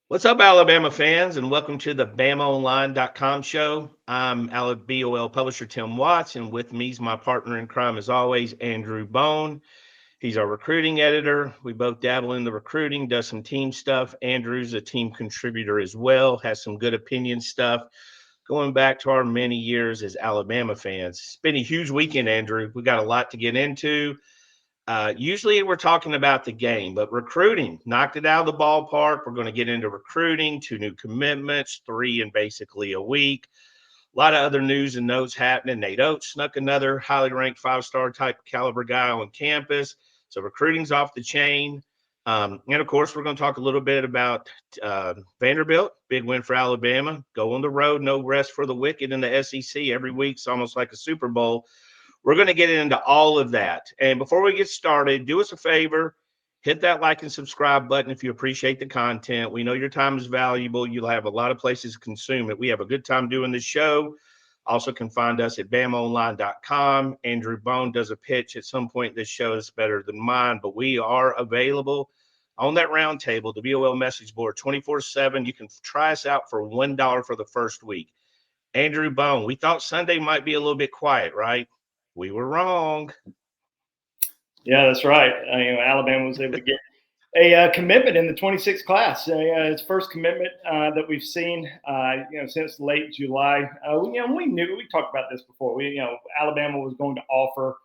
What's up, Alabama fans, and welcome to the BamaOnLine.com show. I'm BOL publisher Tim Watts, and with me is my partner in crime, as always, Andrew Bone. He's our recruiting editor. We both dabble in the recruiting, does some team stuff. Andrew's a team contributor as well, has some good opinion stuff going back to our many years as Alabama fans. It's been a huge weekend, Andrew. We got a lot to get into. Usually we're talking about the game, but recruiting knocked it out of the ballpark. We're going to get into recruiting, 2 new commitments, 3 in basically a week. A lot of other news and notes happening. Nate Oats snuck another highly ranked 5-star type caliber guy on campus. So recruiting's off the chain. And of course, we're going to talk a little bit about Vanderbilt. Big win for Alabama. Go on the road, no rest for the wicked in the SEC. Every week's almost like a Super Bowl. We're going to get into all of that. And before we get started, do us a favor, hit that like and subscribe button if you appreciate the content. We know your time is valuable. You'll have a lot of places to consume it. We have a good time doing this show. Also can find us at BamaOnLine.com. Andrew Bone does a pitch at some point in this show that's better than mine, but we are available on that round table, the BOL message board, 24/7. You can try us out for $1 for the first week. Andrew Bone, we thought Sunday might be a little bit quiet, right? We were wrong. Yeah, that's right. Alabama was able to get a commitment in the 26 class. It's first commitment that we've seen, since late July. We knew, we talked about this before. Alabama was going to offer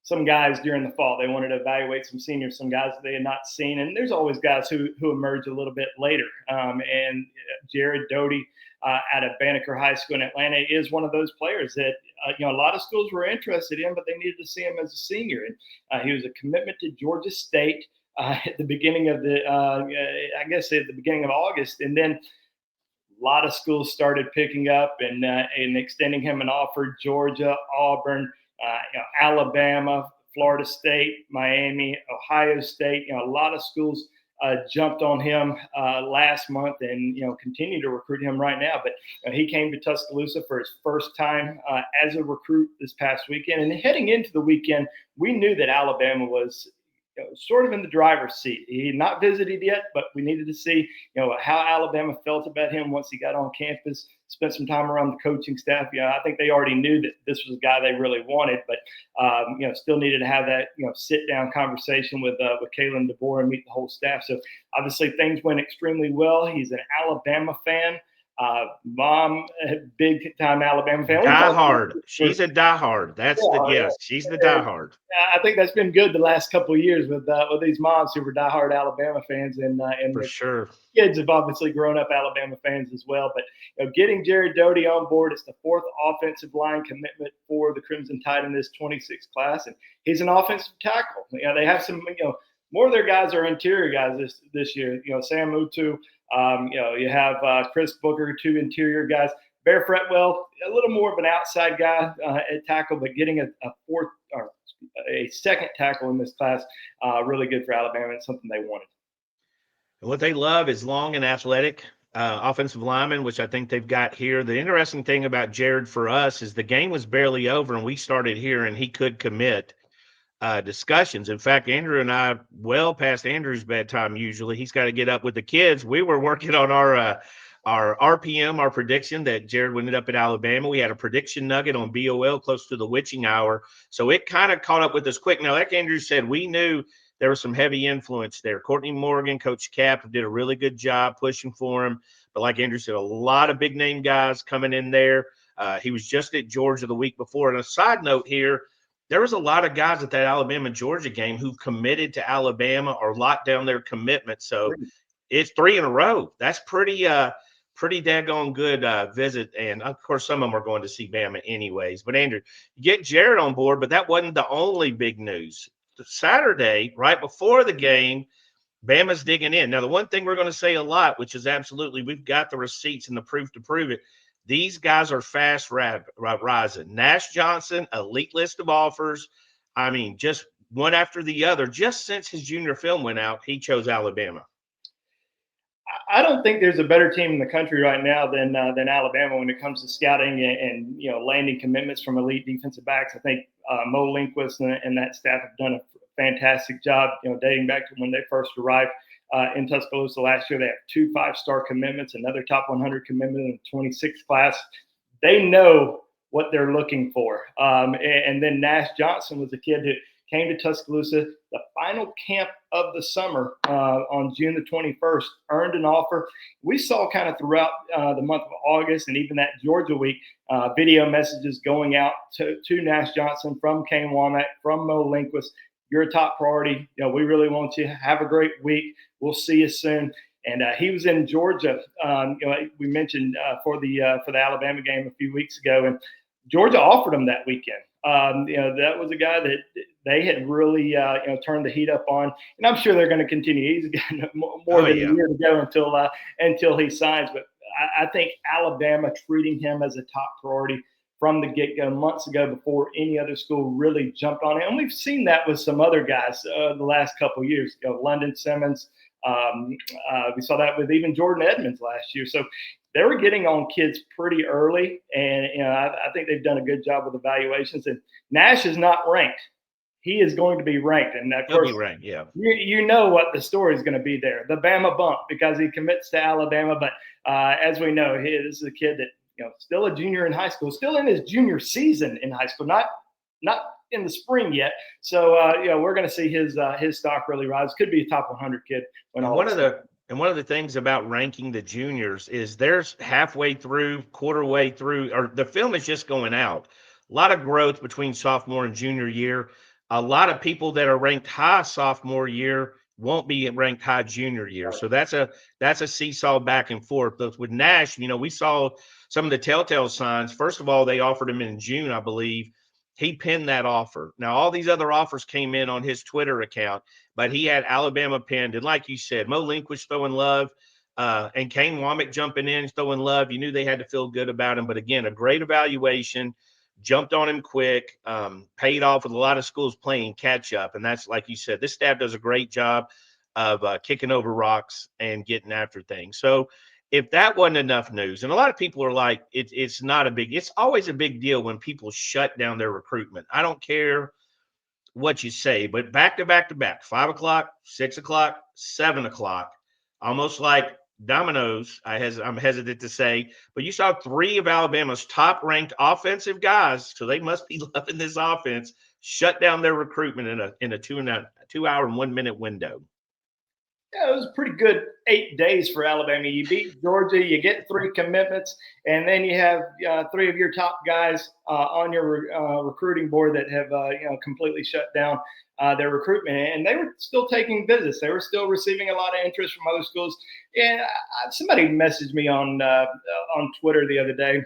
some guys during the fall. They wanted to evaluate some seniors, some guys that they had not seen. And there's always guys who emerge a little bit later. And Jared Doty out of Banneker High School in Atlanta is one of those players that, a lot of schools were interested in, but they needed to see him as a senior. And he was a commitment to Georgia State at the beginning of at the beginning of August. And then a lot of schools started picking up and extending him an offer. Georgia, Auburn, Alabama, Florida State, Miami, Ohio State. A lot of schools jumped on him last month and continue to recruit him right now. But he came to Tuscaloosa for his first time as a recruit this past weekend. And heading into the weekend, we knew that Alabama was sort of in the driver's seat. He had not visited yet, but we needed to see, how Alabama felt about him once he got on campus, spent some time around the coaching staff. I think they already knew that this was a guy they really wanted, but, still needed to have that, sit down conversation with Kalen DeBoer and meet the whole staff. So obviously things went extremely well. He's an Alabama fan. Mom, big time Alabama fan. Die hard. She's a die hard. That's she's the die hard. I think that's been good the last couple of years with these moms who were diehard Alabama fans, and for sure. Kids have obviously grown up Alabama fans as well. But getting Jared Doty on board, it's the 4th offensive line commitment for the Crimson Tide in this 26 class, and he's an offensive tackle. They have some, more of their guys are interior guys this year. Sam Utu. You have Chris Booker, 2 interior guys. Bear Fretwell, a little more of an outside guy at tackle, but getting a second tackle in this class, really good for Alabama. It's something they wanted. And what they love is long and athletic offensive linemen, which I think they've got here. The interesting thing about Jared for us is the game was barely over, and we started here, and he could commit. Discussions. In fact, Andrew and I, well past Andrew's bedtime, usually he's got to get up with the kids. We were working on our RPM, our prediction that Jared would end up at Alabama. We had a prediction nugget on BOL close to the witching hour. So it kind of caught up with us quick. Now, like Andrew said, we knew there was some heavy influence there. Courtney Morgan, Coach Cap did a really good job pushing for him. But like Andrew said, a lot of big name guys coming in there. He was just at Georgia the week before. And a side note here, there was a lot of guys at that Alabama-Georgia game who committed to Alabama or locked down their commitment. So it's 3 in a row. That's pretty daggone good visit. And, of course, some of them are going to see Bama anyways. But, Andrew, you get Jared on board, but that wasn't the only big news. Saturday, right before the game, Bama's digging in. Now, the one thing we're going to say a lot, which is absolutely we've got the receipts and the proof to prove it, these guys are fast rising. Nash Johnson, elite list of offers. I mean, just one after the other. Just since his junior film went out, he chose Alabama. I don't think there's a better team in the country right now than Alabama when it comes to scouting and landing commitments from elite defensive backs. I think Mo Linquist and that staff have done a fantastic job, dating back to when they first arrived in Tuscaloosa last year. They have 2 5-star commitments, another top 100 commitment in the 26th class. They know what they're looking for. And then Nash Johnson was a kid who came to Tuscaloosa the final camp of the summer on June the 21st, earned an offer. We saw kind of throughout the month of August and even that Georgia week, video messages going out to Nash Johnson from Kane Womack, from Mo Lindquist. You're a top priority. We really want you. Have a great week. We'll see you soon. And he was in Georgia. We mentioned for the Alabama game a few weeks ago, and Georgia offered him that weekend. That was a guy that they had really turned the heat up on, and I'm sure they're going to continue. He's got more than a year to go until he signs. But I think Alabama treating him as a top priority from the get-go months ago before any other school really jumped on it. And we've seen that with some other guys the last couple of years. London Simmons. We saw that with even Jordan Edmonds last year. So they were getting on kids pretty early, and I think they've done a good job with evaluations. And Nash is not ranked; he is going to be ranked, and of course, he'll be ranked. Yeah, you know what the story is going to be there: the Bama bump, because he commits to Alabama. But as we know, this is a kid that still a junior in high school, still in his junior season in high school, not in the spring yet. So we're going to see his stock really rise. Could be a top 100 kid when all. And one of the things about ranking the juniors is there's halfway through, quarter way through, or the film is just going out. A lot of growth between sophomore and junior year. A lot of people that are ranked high sophomore year won't be ranked high junior year. So that's a seesaw back and forth. But with Nash, we saw some of the telltale signs. First of all, they offered him in June, I believe. He pinned that offer. Now, all these other offers came in on his Twitter account, but he had Alabama pinned. And like you said, Mo Lindquist throwing love and Kane Womack jumping in, throwing love. You knew they had to feel good about him. But again, a great evaluation, jumped on him quick, paid off with a lot of schools playing catch up. And that's, like you said, this staff does a great job of kicking over rocks and getting after things. So if that wasn't enough news, and a lot of people are like, it's not a big, it's always a big deal when people shut down their recruitment. I don't care what you say, but back to back, 5 o'clock, 6 o'clock, 7 o'clock, almost like dominoes, I'm hesitant to say, but you saw 3 of Alabama's top ranked offensive guys, so they must be loving this offense, shut down their recruitment in a 2 hour and 1 minute window. Yeah, it was a pretty good 8 days for Alabama. You beat Georgia, you get 3 commitments, and then you have 3 of your top guys on your recruiting board that have completely shut down their recruitment. And they were still taking visits. They were still receiving a lot of interest from other schools. And somebody messaged me on Twitter the other day.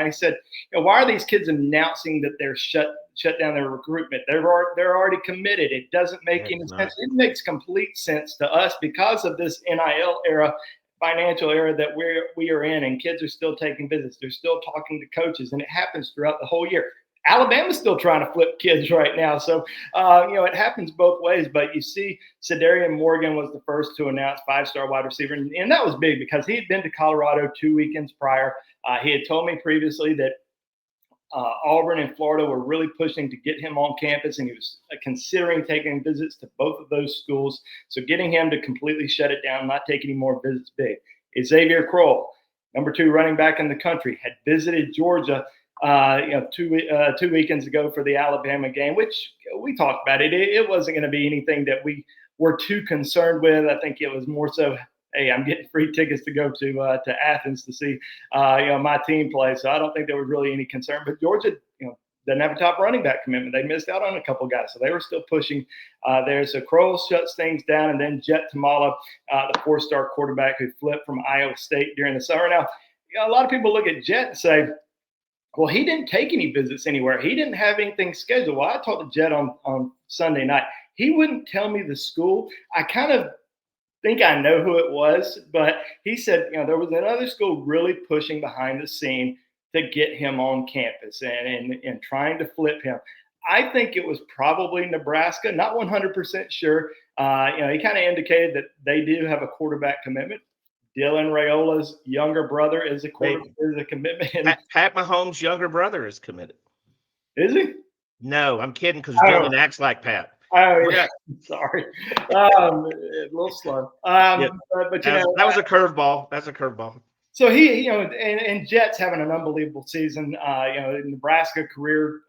He said, why are these kids announcing that they're shut down their recruitment? They're already committed. It doesn't make any sense. It makes complete sense to us because of this NIL era, financial era that we are in, and kids are still taking visits. They're still talking to coaches, and it happens throughout the whole year. Alabama's still trying to flip kids right now. So, it happens both ways. But you see, Cedarian Morgan was the first to announce 5-star wide receiver. And that was big because he had been to Colorado 2 weekends prior. He had told me previously that Auburn and Florida were really pushing to get him on campus, and he was considering taking visits to both of those schools. So getting him to completely shut it down, not take any more visits, big. Xavier Kroll, number 2 running back in the country, had visited Georgia 2 weekends ago for the Alabama game, which we talked about it. It wasn't going to be anything that we were too concerned with. I think it was more so, hey, I'm getting free tickets to go to Athens to see my team play. So I don't think there was really any concern. But Georgia, doesn't have a top running back commitment. They missed out on a couple guys, so they were still pushing there. So Kroll shuts things down, and then Jet Tamala, the 4-star quarterback who flipped from Iowa State during the summer. Now, a lot of people look at Jet and say, well, he didn't take any visits anywhere. He didn't have anything scheduled. Well, I talked to Jet on Sunday night. He wouldn't tell me the school. I kind of think I know who it was, but he said, there was another school really pushing behind the scene to get him on campus and trying to flip him. I think it was probably Nebraska, not 100% sure. He kind of indicated that they do have a quarterback commitment. Dylan Raiola's younger brother is a commitment. Pat Mahomes' younger brother is committed. Is he? No, I'm kidding because Dylan acts like Pat. Oh We're yeah, gonna- sorry, a little slow. yeah, But you know, that was a curveball. That's a curveball. so he, you know, and Jets having an unbelievable season. You know, Nebraska career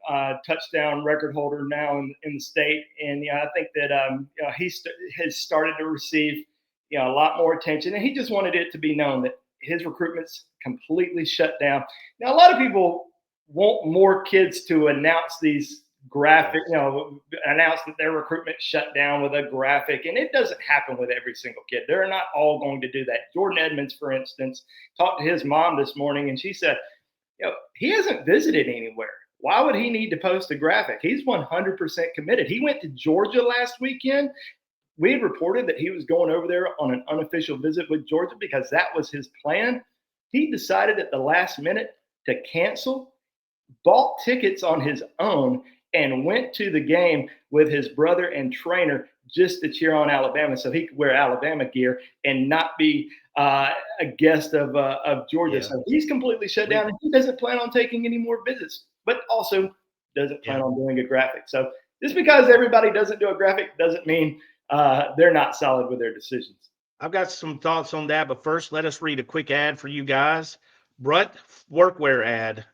touchdown record holder now in the state, and you know, I think that you know, has started to receive, you know, a lot more attention, and he just wanted it to be known that his recruitment's completely shut down. Now, a lot of people want more kids to announce these graphic, you know, announce that their recruitment shut down with a graphic, and it doesn't happen with every single kid. They're not all going to do that. Jordan Edmonds, for instance, talked to his mom this morning, and she said, you know, he hasn't visited anywhere. Why would he need to post a graphic? He's 100% committed. He went to Georgia last weekend. We had reported that he was going over there on an unofficial visit with Georgia because that was his plan. He decided at the last minute to cancel, bought tickets on his own, and went to the game with his brother and trainer just to cheer on Alabama, so he could wear Alabama gear and not be a guest of Georgia. Yeah. So he's completely shut down, and he doesn't plan on taking any more visits, but also doesn't plan on doing a graphic. So just because everybody doesn't do a graphic doesn't mean they're not solid with their decisions. I've got some thoughts on that, but first, let us read a quick ad for you guys. Brunt workwear ad.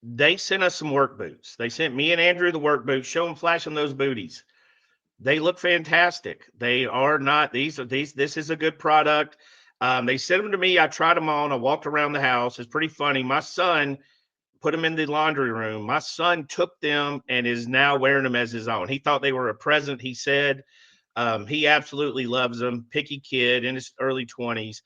They sent us some work boots. They sent me and Andrew the work boots. Show them flashing those booties. They look fantastic. They are not these. This is a good product. They sent them to me. I tried them on. I walked around the house. It's pretty funny. My son put them in the laundry room. My son took them and is now wearing them as his own. He thought they were a present. He said he absolutely loves them. Picky kid in his early 20s.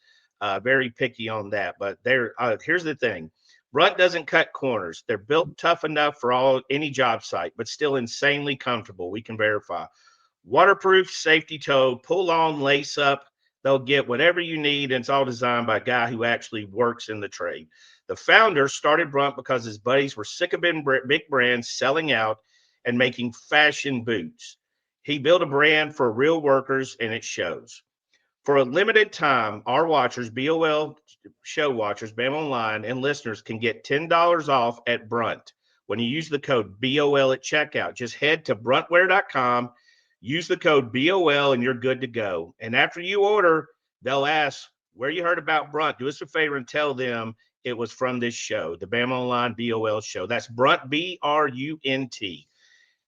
Very picky on that. But here's the thing. Brunt doesn't cut corners. They're built tough enough for any job site, but still insanely comfortable. We can verify. Waterproof, safety toe, pull on, lace up. They'll get whatever you need, and it's all designed by a guy who actually works in the trade. The founder started Brunt because his buddies were sick of big brands selling out and making fashion boots. He built a brand for real workers, and it shows. For a limited time, our watchers, BOL show watchers, BamaOnLine, and listeners can get $10 off at Brunt when you use the code BOL at checkout. Just head to bruntwear.com, use the code BOL, and you're good to go. And after you order, they'll ask where you heard about Brunt. Do us a favor and tell them it was from this show, the BamaOnLine BOL show. That's Brunt, BRUNT.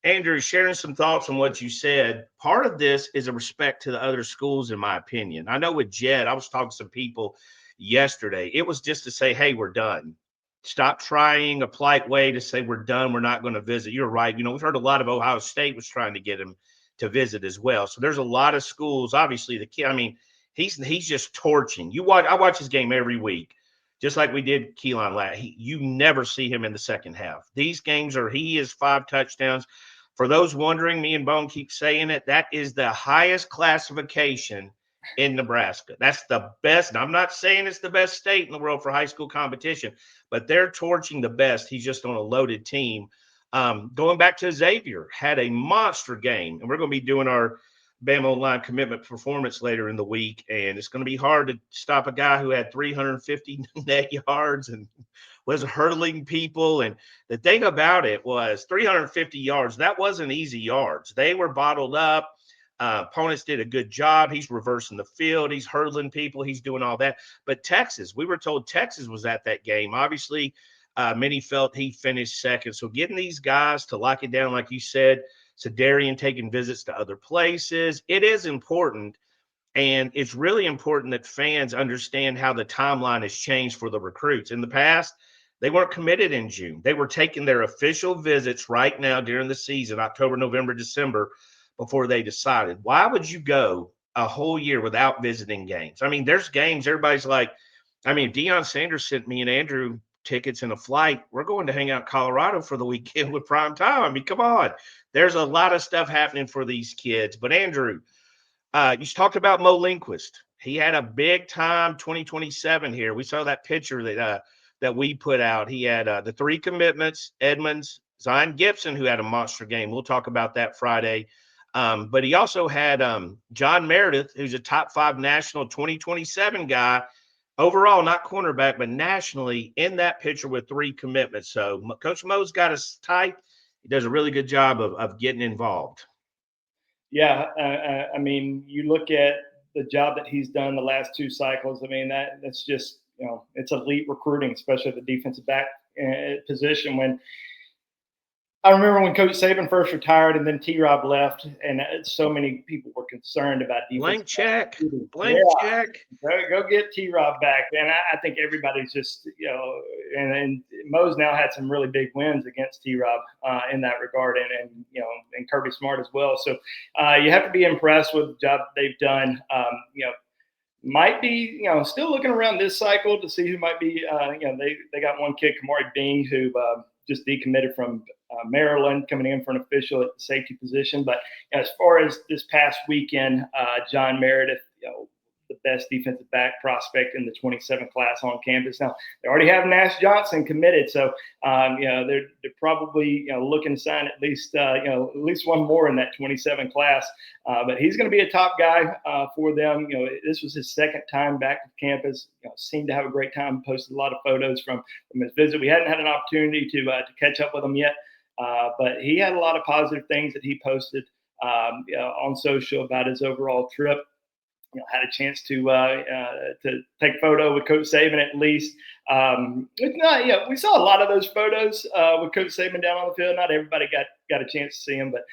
Andrew, sharing some thoughts on what you said. Part of this is a respect to the other schools, in my opinion. I know with Jed, I was talking to some people yesterday. It was just to say, hey, we're done. Stop trying a polite way to say we're done. We're not going to visit. You're right. You know, we've heard a lot of Ohio State was trying to get him to visit as well. So there's a lot of schools. Obviously, the kid, I mean, he's just torching. I watch his game every week. Just like we did Keelan you never see him in the second half. These games he is 5 touchdowns. For those wondering, me and Bone keep saying it, that is the highest classification in Nebraska. That's the best. And I'm not saying it's the best state in the world for high school competition, but they're torching the best. He's just on a loaded team. Going back to Xavier, had a monster game, and we're going to be doing our BamaOnLine commitment performance later in the week, and it's going to be hard to stop a guy who had 350 net yards and was hurdling people. And the thing about it was 350 yards. That wasn't easy yards. They were bottled up. Opponents did a good job. He's reversing the field. He's hurdling people. He's doing all that. But Texas, we were told Texas was at that game. Obviously, many felt he finished second. So getting these guys to lock it down, like you said, Sedarian taking visits to other places, it is important. And it's really important that fans understand how the timeline has changed for the recruits. In the past, they weren't committed in June. They were taking their official visits right now during the season, October, November, December, before they decided. Why would you go a whole year without visiting games? I mean, there's games everybody's like, I mean, Deion Sanders sent me and Andrew tickets and a flight. We're going to hang out in Colorado for the weekend with prime time. I mean, come on. There's a lot of stuff happening for these kids. But Andrew, you talked about Mo Lindquist. He had a big time 2027 here. We saw that picture that we put out. He had the 3 commitments, Edmonds, Zion Gibson, who had a monster game. We'll talk about that Friday. But he also had John Meredith, who's a top 5 national 2027 guy. Overall, not cornerback, but nationally in that picture with 3 commitments. So Coach Mo's got us tight. He does a really good job of getting involved. Yeah, I mean, you look at the job that he's done the last two cycles. I mean, that's just, it's elite recruiting, especially the defensive back position. When I remember when Coach Saban first retired, and then T-Rob left, and so many people were concerned about defensive Blank check, back. Yeah, blank check. go get T-Rob back, and I think everybody's just, and Mo's now had some really big wins against T-Rob in that regard, and Kirby Smart as well. So you have to be impressed with the job that they've done. Might be, still looking around this cycle to see who might be. They got one kid, Kamari Bing, who just decommitted from Maryland, coming in for an official at the safety position. But as far as this past weekend, John Meredith, the best defensive back prospect in the 27 class on campus. Now they already have Nash Johnson committed, so they're probably looking to sign at least one more in that 27 class. But he's going to be a top guy for them. This was his second time back to campus. Seemed to have a great time. Posted a lot of photos from his visit. We hadn't had an opportunity to catch up with him yet, but he had a lot of positive things that he posted on social about his overall trip. Had a chance to take a photo with Coach Saban at least. We saw a lot of those photos with Coach Saban down on the field. Not everybody got a chance to see him, but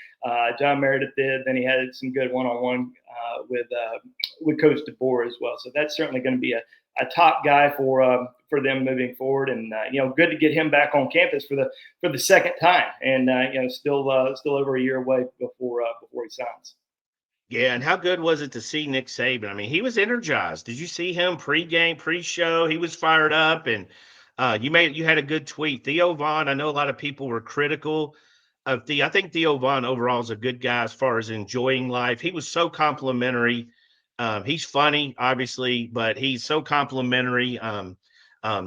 John Meredith did. Then he had some good one-on-one with Coach DeBoer as well. So that's certainly going to be a top guy for them moving forward. And good to get him back on campus for the second time. And still over a year away before he signs. Yeah, and how good was it to see Nick Saban? I mean, he was energized. Did you see him pregame, pre-show? He was fired up, and you had a good tweet. Theo Vaughn, I know a lot of people were critical of I think Theo Vaughn overall is a good guy as far as enjoying life. He was so complimentary. He's funny, obviously, but he's so complimentary.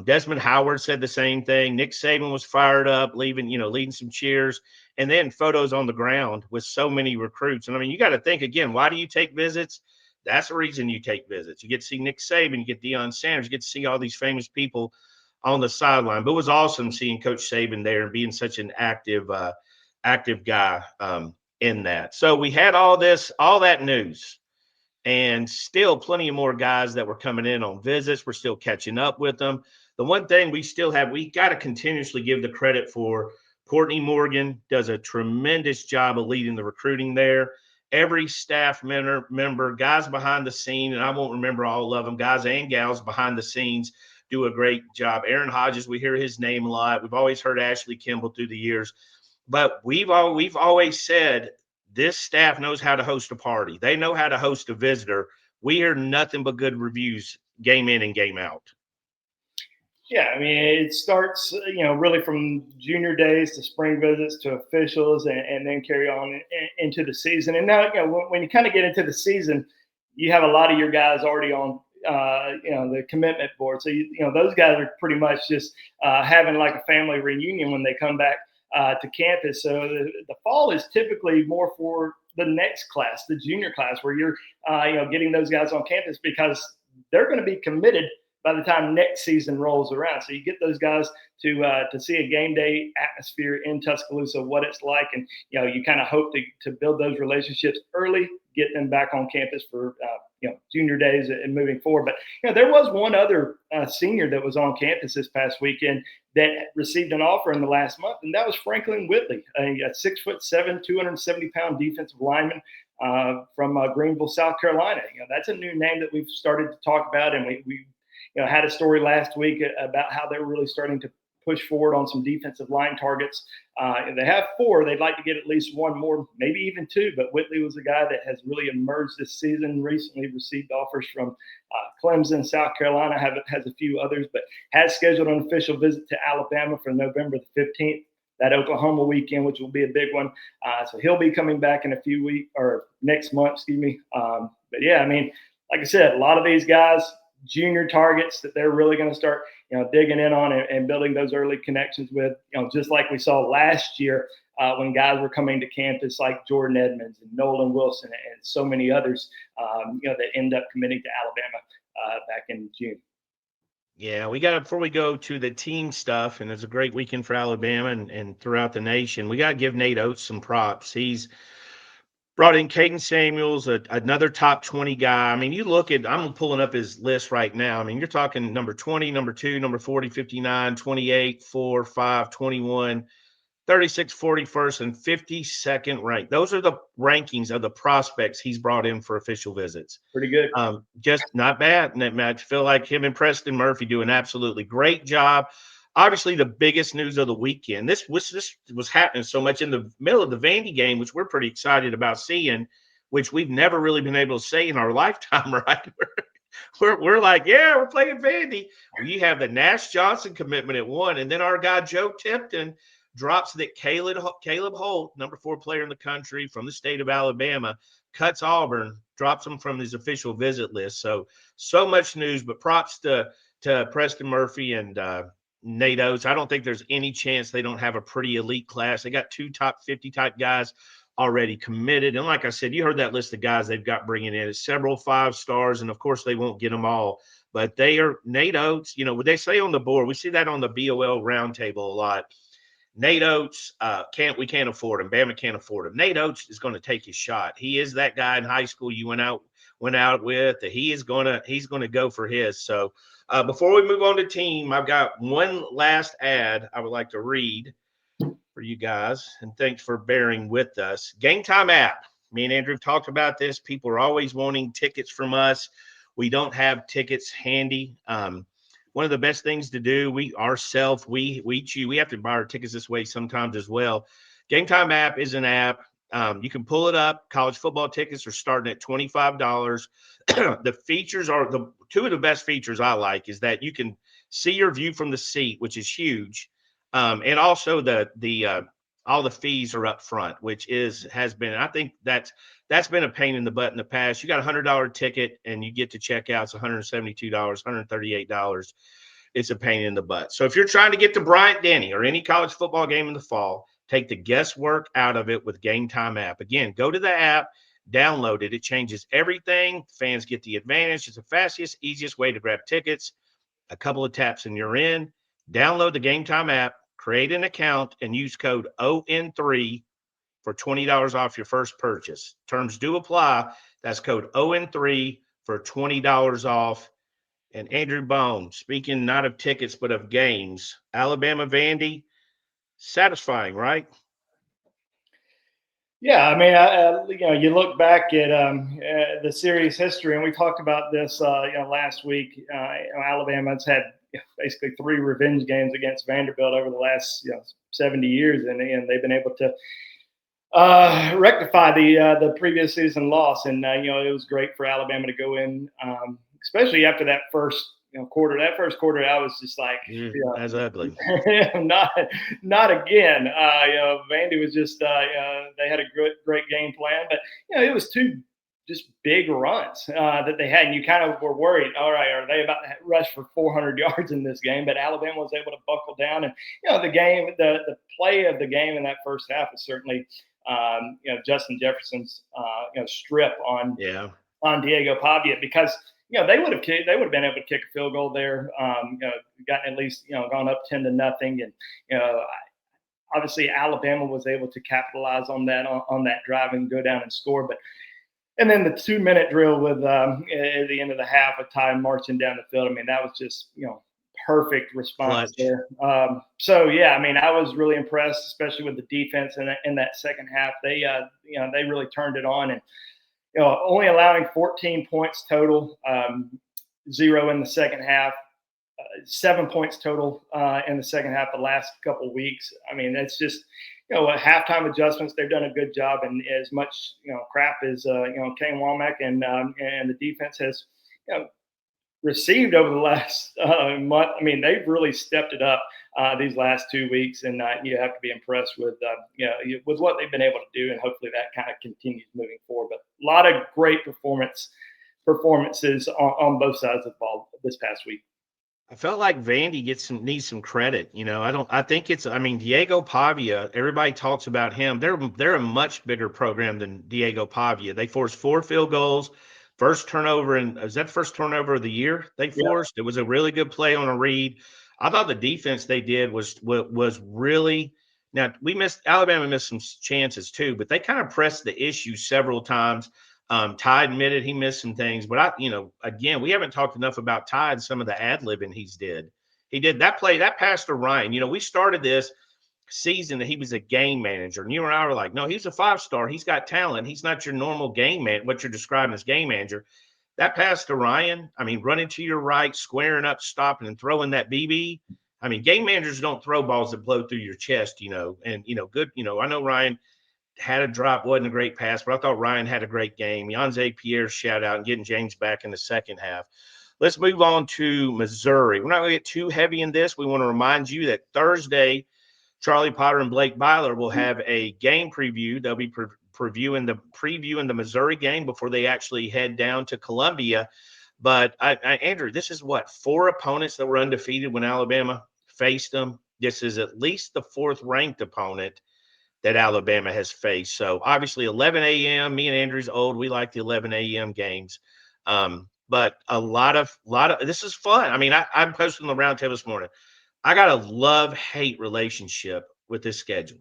Desmond Howard said the same thing. Nick Saban was fired up, leading some cheers, and then photos on the ground with so many recruits. And I mean, you got to think again, why do you take visits? That's the reason you take visits. You get to see Nick Saban, you get Deion Sanders, you get to see all these famous people on the sideline. But it was awesome seeing Coach Saban there and being such an active guy in that. So we had all that news. And still plenty of more guys that were coming in on visits. We're still catching up with them. The one thing we got to continuously give the credit for Courtney Morgan does a tremendous job of leading the recruiting there. Every staff member, guys behind the scene, and I won't remember all of them, guys and gals behind the scenes do a great job. Aaron Hodges, we hear his name a lot. We've always heard Ashley Kimball through the years. But we've always said this staff knows how to host a party. They know how to host a visitor. We hear nothing but good reviews game in and game out. Yeah, I mean, it starts, really from junior days to spring visits to officials, and then carry on into the season. And now, when you kind of get into the season, you have a lot of your guys already on, the commitment board. So, those guys are pretty much just having like a family reunion when they come back to campus. So the fall is typically more for the next class, the junior class, where you're, getting those guys on campus because they're going to be committed by the time next season rolls around. So you get those guys to see a game day atmosphere in Tuscaloosa, what it's like. And, you kind of hope to build those relationships early, get them back on campus for, junior days and moving forward. But, there was one other senior that was on campus this past weekend that received an offer in the last month, and that was Franklin Whitley, a 6'7", 270-pound defensive lineman from Greenville, South Carolina. That's a new name that we've started to talk about, and we had a story last week about how they're really starting to push forward on some defensive line targets. They have 4. They'd like to get at least one more, maybe even 2. But Whitley was a guy that has really emerged this season, recently received offers from Clemson, South Carolina, has a few others, but has scheduled an official visit to Alabama for November the 15th, that Oklahoma weekend, which will be a big one. So he'll be coming back in a few weeks, or next month, excuse me. But yeah, I mean, like I said, a lot of these guys, junior targets that they're really going to start, digging in on and building those early connections with, just like we saw last year when guys were coming to campus like Jordan Edmonds and Nolan Wilson and so many others, that end up committing to Alabama back in June. Yeah, before we go to the team stuff, and it's a great weekend for Alabama and throughout the nation, we got to give Nate Oats some props. He's Brought in Caden Samuels, another top 20 guy. I mean, you look at, I'm pulling up his list right now. I mean, you're talking number 20, number 2, number 40, 59, 28, 4, 5, 21, 36, 41st, and 52nd ranked. Those are the rankings of the prospects he's brought in for official visits. Pretty good. Just not bad. And I feel like him and Preston Murphy do an absolutely great job. Obviously, the biggest news of the weekend. This was happening so much in the middle of the Vandy game, which we're pretty excited about seeing, which we've never really been able to say in our lifetime, right? We're like, yeah, we're playing Vandy. Well, you have the Nash Johnson commitment at 1, and then our guy Joe Tipton drops that Caleb Holt, number 4 player in the country from the state of Alabama, cuts Auburn, drops him from his official visit list. So much news, but props to Preston Murphy and Nate Oats. I don't think there's any chance they don't have a pretty elite class. They got 2 top 50 type guys already committed. And like I said, you heard that list of guys they've got bringing in. It's several 5 stars, and of course they won't get them all. But they are Nate Oats. You know, what they say on the board, we see that on the BOL roundtable a lot. Nate Oats we can't afford him. Bama can't afford him. Nate Oats is going to take his shot. He is that guy in high school you went out with. He's gonna go for his. So before we move on to team, I've got one last ad I would like to read for you guys, and thanks for bearing with us. Game Time app. Me and Andrew have talked about this. People are always wanting tickets from us. We don't have tickets handy. One of the best things to do, we have to buy our tickets this way sometimes as well. Game Time app is an app. You can pull it up. College football tickets are starting at $25. The features are the 2 of the best features I like is that you can see your view from the seat, which is huge. And also all the fees are up front, which has been, I think that's been a pain in the butt in the past. You got a $100 ticket and you get to check out. It's $172, $138. It's a pain in the butt. So if you're trying to get to Bryant-Denny or any college football game in the fall, take the guesswork out of it with Game Time app. Again, go to the app, download it. It changes everything. Fans get the advantage. It's the fastest, easiest way to grab tickets. A couple of taps and you're in. Download the Game Time app, create an account, and use code ON3 for $20 off your first purchase. Terms do apply. That's code ON3 for $20 off. And Andrew Bone, speaking not of tickets but of games, Alabama Vandy, satisfying, right? Yeah, I mean, you look back at the series history, and we talked about this, last week. Alabama's had basically 3 revenge games against Vanderbilt over the last 70 years, and they've been able to rectify the previous season loss. And it was great for Alabama to go in, especially after that first quarter. That first quarter, I was just like, that's ugly. not again. Vandy was just they had a great game plan, but it was 2 just big runs that they had, and you kind of were worried. All right, are they about to rush for 400 yards in this game? But Alabama was able to buckle down, and the play of the game in that first half was certainly Justin Jefferson's strip on Diego Pavia, because they would have been able to kick a field goal there, gotten at least gone up 10-0, and obviously Alabama was able to capitalize on that drive and go down and score. And then the 2-minute drill with at the end of the half, a time marching down the field. I mean, that was just perfect response there. So yeah, I mean, I was really impressed, especially with the defense in that second half. They really turned it on, and only allowing 14 points total, 0 in the second half, 7 points total in the second half the last couple of weeks. I mean, that's just halftime adjustments. They've done a good job, and as much crap as Kane Womack and the defense has received over the last month. I mean, they've really stepped it up these last 2 weeks, and you have to be impressed with with what they've been able to do, and hopefully that kind of continues moving forward. But a lot of great performances on both sides of the ball this past week. I felt like Vandy needs some credit. Diego Pavia, everybody talks about him. They're a much bigger program than Diego Pavia. They forced 4 field goals. First turnover, is that the first turnover of the year they forced? Yeah. It was a really good play on a read. I thought the defense they did was really Now Alabama missed some chances too, but they kind of pressed the issue several times. Ty admitted he missed some things, but again, we haven't talked enough about Ty and some of the ad-libbing He did that play, that pass to Ryan. We started this season that he was a game manager, and you and I were like, no, he's a 5-star. He's got talent. He's not your normal game man. What you're describing as game manager. That pass to Ryan, running to your right, squaring up, stopping, and throwing that BB. Game managers don't throw balls that blow through your chest, and good. I know Ryan had a drop, wasn't a great pass, but I thought Ryan had a great game. Yonze Pierre shout out and getting James back in the second half. Let's move on to Missouri. We're not going to get too heavy in this. We want to remind you that Thursday, Charlie Potter and Blake Byler will have a game preview. They'll be previewing the Missouri game before they actually head down to Columbia. But Andrew, this is what, 4 opponents that were undefeated when Alabama faced them. This is at least the 4th ranked opponent that Alabama has faced. So obviously 11 a.m. Me and Andrew's old. We like the 11 a.m. games. But a lot of this is fun. I'm posting the roundtable this morning. I got a love-hate relationship with this schedule.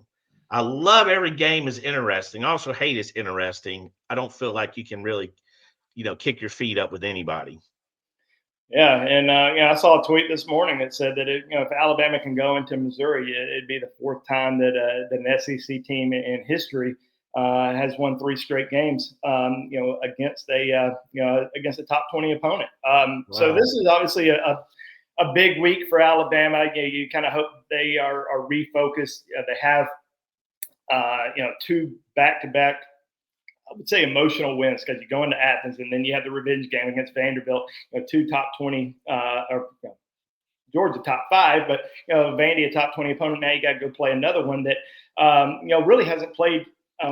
I love every game is interesting. I also hate it's interesting. I don't feel like you can really, kick your feet up with anybody. Yeah, and I saw a tweet this morning that said that if Alabama can go into Missouri, it'd be the 4th time that an SEC team in history has won 3 straight games, against a top 20 opponent. Wow. So this is obviously a big week for Alabama. You kind of hope they are refocused. They have 2 back-to-back, I would say, emotional wins, because you go into Athens and then you have the revenge game against Vanderbilt, 2 top 20, Georgia top 5, but Vandy a top 20 opponent. Now you got to go play another one that really hasn't played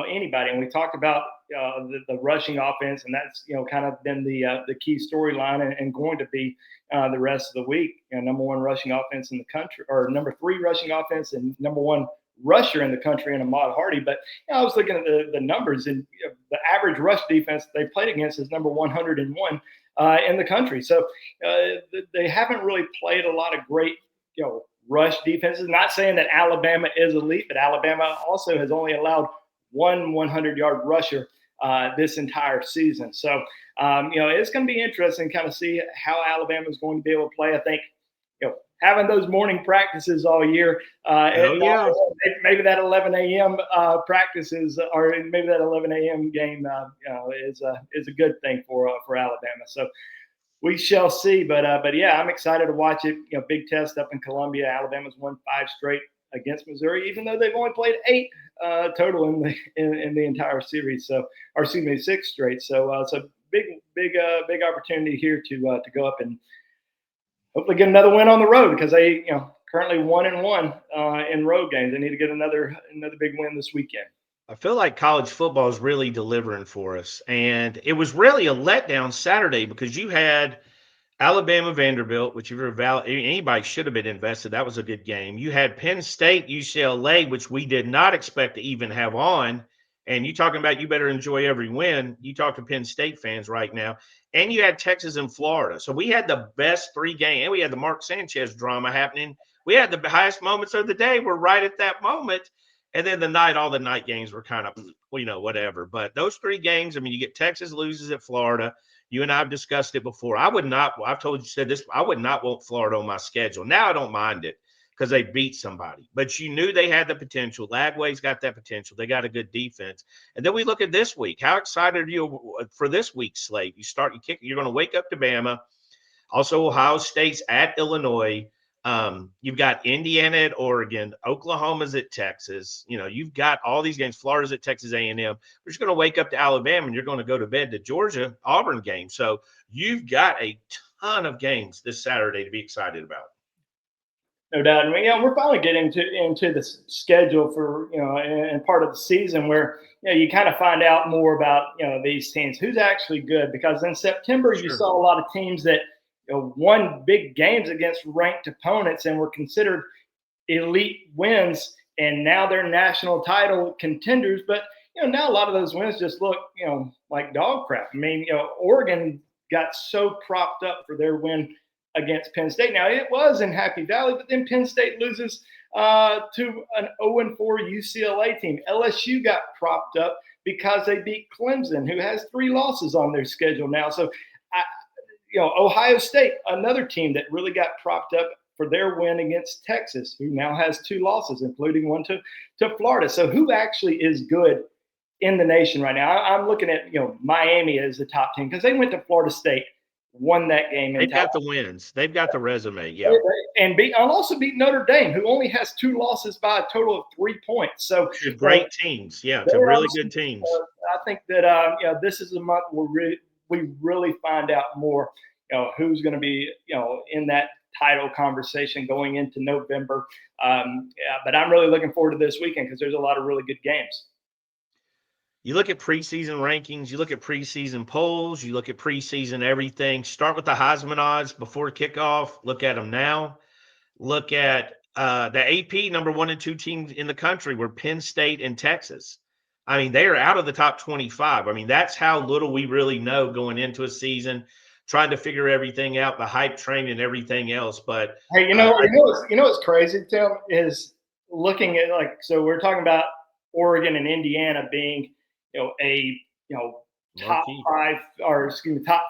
anybody. And we talked about the rushing offense, and that's kind of been the key storyline and going to be the rest of the week. Number 1 rushing offense in the country, or number 3 rushing offense, and number 1 rusher in the country in Ahmad Hardy. But I was looking at the numbers, and the average rush defense they played against is number 101 in the country. So they haven't really played a lot of great rush defenses. Not saying that Alabama is elite, but Alabama also has only allowed 1 100-yard rusher this entire season. So it's going to be interesting to kind of see how Alabama is going to be able to play. I think having those morning practices all year, maybe that 11 a.m. Practices, or maybe that 11 a.m. game is a good thing for Alabama. So we shall see. But yeah, I'm excited to watch it. Big test up in Columbia. Alabama's won 5 straight against Missouri, even though they've only played 8 total in the entire series. So, or excuse me, 6 straight. So big opportunity here to go up and hopefully get another win on the road, because they currently 1-1 in road games. They need to get another big win this weekend. I feel like college football is really delivering for us, and it was really a letdown Saturday because you had Alabama Vanderbilt, which anybody should have been invested. That was a good game. You had Penn State UCLA, which we did not expect to even have on. And you talking about you better enjoy every win. You talk to Penn State fans right now. And you had Texas and Florida. So we had the best 3 games. And we had the Mark Sanchez drama happening. We had the highest moments of the day. We're right at that moment. And then all the night games were kind of, whatever. But those 3 games, you get Texas loses at Florida. You and I have discussed it before. I would not want Florida on my schedule. Now I don't mind it, because they beat somebody. But you knew they had the potential. Lagway's got that potential. They got a good defense. And then we look at this week. How excited are you for this week's slate? You're going to wake up to Bama. Also, Ohio State's at Illinois. You've got Indiana at Oregon. Oklahoma's at Texas. You've got all these games. Florida's at Texas A&M. You're just going to wake up to Alabama, and you're going to go to bed to Georgia, Auburn game. So you've got a ton of games this Saturday to be excited about. No doubt. And we're finally getting into the schedule for, and part of the season where, you kind of find out more about, these teams, who's actually good. Because in September, you saw a lot of teams that won big games against ranked opponents and were considered elite wins. And now they're national title contenders. But, now a lot of those wins just look, like dog crap. Oregon got so propped up for their win against Penn State. Now, it was in Happy Valley, but then Penn State loses to an 0-4 UCLA team. LSU got propped up because they beat Clemson, who has 3 losses on their schedule now. So, Ohio State, another team that really got propped up for their win against Texas, who now has 2 losses, including one to Florida. So who actually is good in the nation right now? I'm looking at, Miami as the top team because they went to Florida State, won that game. They've got the wins. They've got the resume. Yeah. And also beat Notre Dame, who only has 2 losses by a total of 3 points. So great teams. Yeah. It's a really good teams. I think that, this is a month where we really find out more, who's going to be, in that title conversation going into November. But I'm really looking forward to this weekend because there's a lot of really good games. You look at preseason rankings, you look at preseason polls, you look at preseason everything. Start with the Heisman odds before kickoff. Look at them now. Look at the AP number 1 and 2 teams in the country were Penn State and Texas. I mean, they are out of the top 25. I mean, that's how little we really know going into a season, trying to figure everything out, the hype train and everything else. But hey, what's crazy, Tim, is looking at so we're talking about Oregon and Indiana being top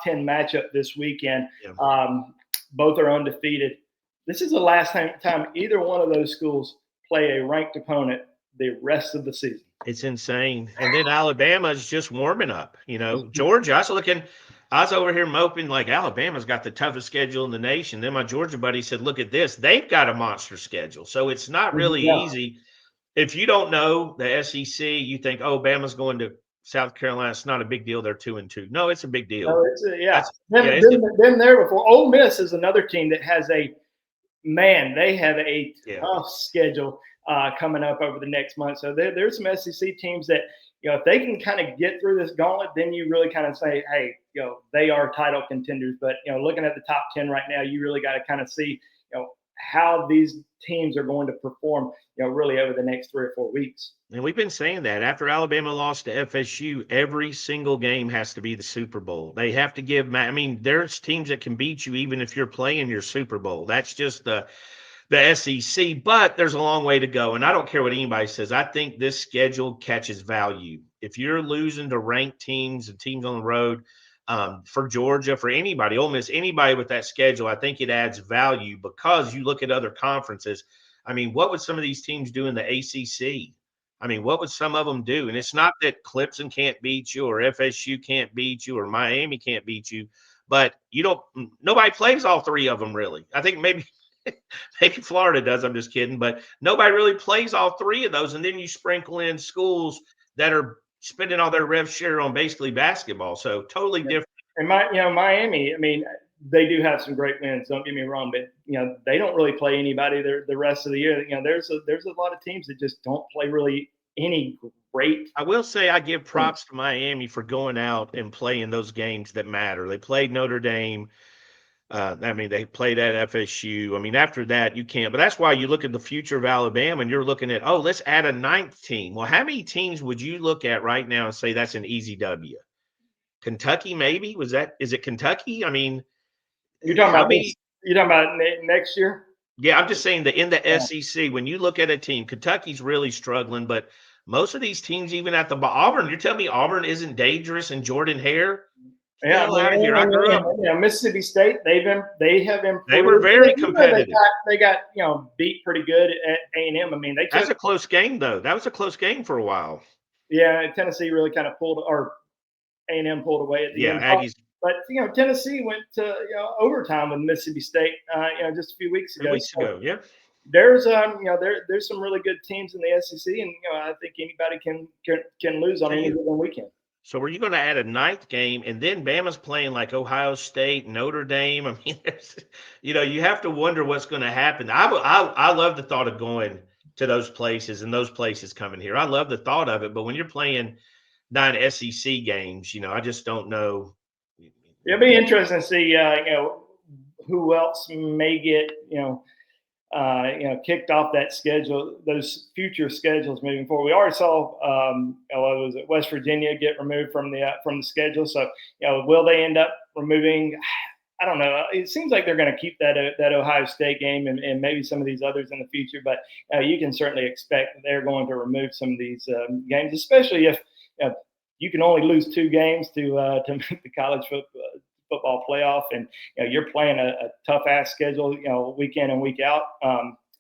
10 matchup this weekend. Yeah. Both are undefeated. This is the last time either one of those schools play a ranked opponent the rest of the season. It's insane. And then Alabama is just warming up. Georgia, I was over here moping like Alabama's got the toughest schedule in the nation. Then my Georgia buddy said, look at this. They've got a monster schedule. So it's not really easy. If you don't know the SEC, you think, oh, Bama's going to South Carolina. It's not a big deal. They're 2-2. No, it's a big deal. No, been there before. Ole Miss is another team that has they have a tough schedule coming up over the next month. So there's some SEC teams that, if they can kind of get through this gauntlet, then you really kind of say, hey, they are title contenders. But, looking at the top 10 right now, you really got to kind of see, how these teams are going to perform, really over the next 3 or 4 weeks. And we've been saying that after Alabama lost to FSU, every single game has to be the Super Bowl. They have to give, there's teams that can beat you even if you're playing your Super Bowl. That's just the SEC, but there's a long way to go. And I don't care what anybody says. I think this schedule catches value. If you're losing to ranked teams and teams on the road, for Georgia, for anybody, Ole Miss, anybody with that schedule, I think it adds value because you look at other conferences. What would some of these teams do in the ACC? What would some of them do? And it's not that Clemson can't beat you or FSU can't beat you or Miami can't beat you, but nobody plays all 3 of them really. I think maybe Florida does. I'm just kidding, but nobody really plays all 3 of those. And then you sprinkle in schools that are spending all their rev share on basically basketball. So totally different. And Miami, they do have some great wins. Don't get me wrong, but they don't really play anybody the rest of the year. There's a lot of teams that just don't play really any great. I will say I give props to Miami for going out and playing those games that matter. They played Notre Dame. They played at FSU. After that, you can't. But that's why you look at the future of Alabama and you're looking at, let's add a 9th team. Well, how many teams would you look at right now and say that's an easy W? Kentucky, maybe? Is it Kentucky? You're talking about next year? Yeah, I'm just saying that in the SEC, when you look at a team, Kentucky's really struggling, but most of these teams, even at the Auburn, you're telling me Auburn isn't dangerous and Jordan Hare? Yeah, I grew up. Mississippi State. They have improved. They were very competitive. They got beat pretty good at A&M. That's a close game though. That was a close game for a while. Yeah, Tennessee really kind of pulled, or A&M pulled away at the end. Aggies. But Tennessee went to overtime with Mississippi State. Just a few weeks ago. Yeah. There's there's some really good teams in the SEC, and I think anybody can lose on any given weekend. So were you going to add a 9th game, and then Bama's playing like Ohio State, Notre Dame? You have to wonder what's going to happen. I love the thought of going to those places and those places coming here. I love the thought of it, but when you're playing 9 SEC games, I just don't know. It'll be interesting to see, who else may get, kicked off that schedule, those future schedules moving forward. We already saw, West Virginia get removed from the schedule. So, will they end up removing? I don't know. It seems like they're going to keep that Ohio State game and maybe some of these others in the future. But you can certainly expect that they're going to remove some of these games, especially if you can only lose 2 games to make the college football playoff, and you're playing a tough ass schedule, week in and week out.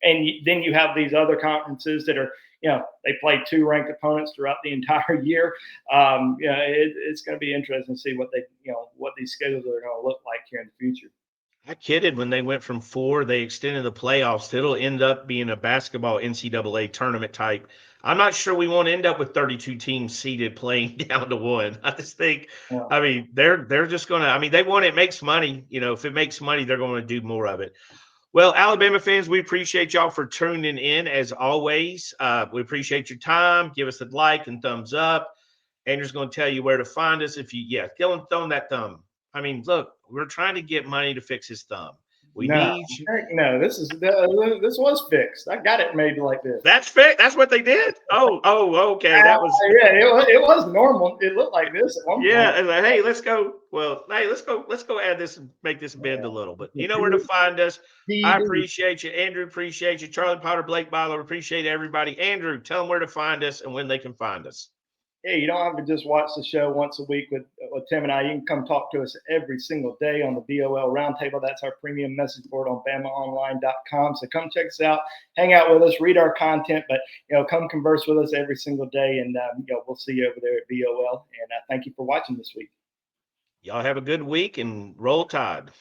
And then you have these other conferences that are, they play 2 ranked opponents throughout the entire year. It's going to be interesting to see what what these schedules are going to look like here in the future. I kidded when they went from 4, they extended the playoffs. It'll end up being a basketball NCAA tournament type. I'm not sure we want to end up with 32 teams seeded playing down to 1. I just think, Yeah. I mean, they're just going to, I mean, it makes money. If it makes money, they're going to do more of it. Well, Alabama fans, we appreciate y'all for tuning in as always. We appreciate your time. Give us a like and thumbs up. Andrew's going to tell you where to find us. If you, throw him that thumb. I mean, look, we're trying to get money to fix his thumb. We need you. No, this was fixed. I got it made like this. That's fixed. That's what they did. Oh, okay. That was it was normal. It looked like this at one point. Yeah, and hey, let's go. Well, hey, let's go add this and make this bend a little. But you know where to find us. I appreciate you, Andrew. Appreciate you, Charlie Potter, Blake Byler. Appreciate everybody. Andrew, tell them where to find us and when they can find us. Hey, you don't have to just watch the show once a week with Tim and I. You can come talk to us every single day on the BOL Roundtable. That's our premium message board on BamaOnLine.com. So come check us out, hang out with us, read our content, but come converse with us every single day, and we'll see you over there at BOL. And thank you for watching this week. Y'all have a good week and roll Tide.